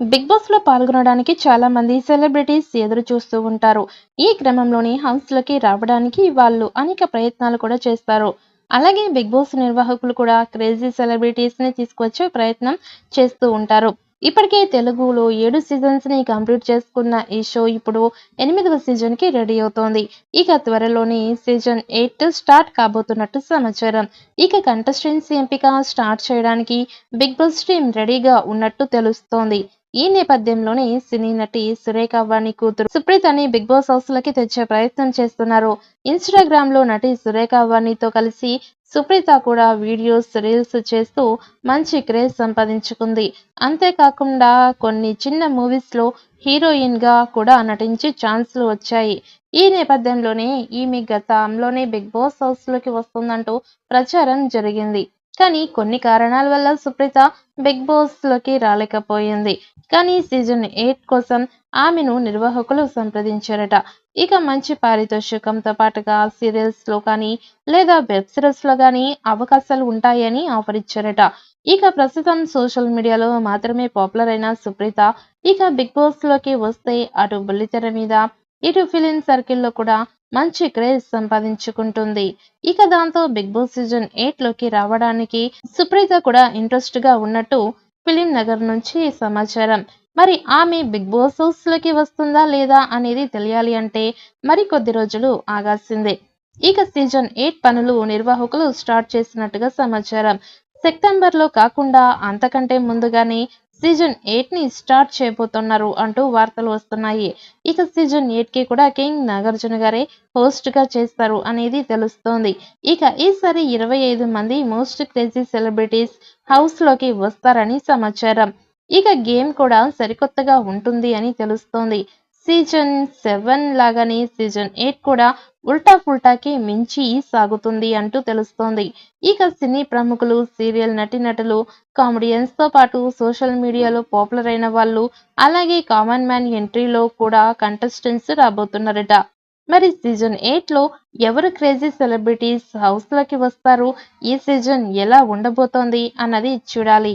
Big boss లో పాల్గొనడానికి చాలా మంది సెలబ్రిటీస్ ఎదురు చూస్తూ ఉంటారు. ఈ క్రమంలోని హౌస్ లోకి రావడానికి వాళ్ళు అనేక ప్రయత్నాలు కూడా చేస్తారు. అలాగే బిగ్ బాస్ నిర్వాహకులు కూడా క్రేజీ సెలబ్రిటీస్ ని తీసుకొచ్చే ప్రయత్నం చేస్తూ ఉంటారు. ఇప్పటికే తెలుగులో 7 సీజన్స్ ని కంప్లీట్ చేసుకున్న ఈ షో ఇప్పుడు 8వ సీజన్ కి రెడీ అవుతోంది. ఇక త్వరలోని సీజన్ 8 స్టార్ట్ కాబోతున్నట్టు సమాచారం. ఇక కంటెస్టెంట్స్ ఎంపిక స్టార్ట్ చేయడానికి బిగ్ బాస్ టీం రెడీగా ఉన్నట్టు తెలుస్తోంది. ఈ నేపథ్యంలోనే సినీ నటి సురేఖ వాణి కూతురు సుప్రీతని బిగ్ బాస్ హౌస్ లోకి తెచ్చే ప్రయత్నం చేస్తున్నారు. ఇన్స్టాగ్రామ్ లో నటి సురేఖ వాణితో కలిసి సుప్రీత కూడా వీడియోస్ రీల్స్ చేస్తూ మంచి క్రేజ్ సంపాదించుకుంది. అంతేకాకుండా కొన్ని చిన్న మూవీస్ లో హీరోయిన్ గా కూడా నటించి ఛాన్స్లు వచ్చాయి. ఈ నేపథ్యంలోనే ఈమె గతంలోనే బిగ్ బాస్ హౌస్ లోకి వస్తుందంటూ ప్రచారం జరిగింది. కానీ కొన్ని కారణాల వల్ల సుప్రీత బిగ్ బాస్ లోకి రాలేకపోయింది. కానీ సీజన్ 8 కోసం ఆమెను నిర్వాహకులు సంప్రదించారట. ఇక మంచి పారితోషికంతో పాటుగా సీరియల్స్ లో కానీ లేదా వెబ్ సిరీస్ లో కానీ అవకాశాలు ఉంటాయని ఆఫర్ ఇచ్చారట. ఇక ప్రస్తుతం సోషల్ మీడియాలో మాత్రమే పాపులర్ అయిన సుప్రీత ఇక బిగ్ బాస్ లోకి వస్తే అటు బుల్లితెర మీద ఇటు ఫిలిం సర్కిల్లో కూడా మంచి క్రేజ్ సంపాదించుకుంటుంది. ఇక దాంతో బిగ్ బాస్ సీజన్ 8 లోకి రావడానికి సుప్రీత కూడా ఇంట్రెస్ట్ గా ఉన్నట్టు ఫిలిం నగర్ నుంచి సమాచారం. మరి ఆమె బిగ్ బాస్ హౌస్ లోకి వస్తుందా లేదా అనేది తెలియాలి అంటే మరి కొద్ది రోజులు ఆగాల్సిందే. ఇక సీజన్ 8 పనులు నిర్వాహకులు స్టార్ట్ చేసినట్టుగా సమాచారం. సెప్టెంబర్ లో కాకుండా అంతకంటే ముందుగానే సీజన్ 8 ని స్టార్ట్ చేయబోతున్నారు అంటూ వార్తలు వస్తున్నాయి. ఇక సీజన్ 8 కి కూడా కింగ్ నాగార్జున గారే హోస్ట్ గా చేస్తారు అనేది తెలుస్తోంది. ఇక ఈసారి 25 మంది మోస్ట్ క్రేజీ సెలబ్రిటీస్ హౌస్ లోకి వస్తారని సమాచారం. ఇక గేమ్ కూడా సరికొత్తగా ఉంటుంది అని తెలుస్తోంది. సీజన్ 7 లాగానే సీజన్ 8 కూడా ఉల్టా ఫుల్టాకి మించి సాగుతుంది అంటూ తెలుస్తోంది. ఇక సినీ ప్రముఖులు, సీరియల్ నటీనటులు, కామెడియన్స్ తో పాటు సోషల్ మీడియాలో పాపులర్ అయిన వాళ్ళు, అలాగే కామన్ మ్యాన్ ఎంట్రీలో కూడా కంటెస్టెంట్స్ రాబోతున్నారట. మరి సీజన్ 8 లో ఎవరు క్రేజీ సెలబ్రిటీస్ హౌస్ లోకి వస్తారు? ఈ సీజన్ ఎలా ఉండబోతోంది అన్నది చూడాలి.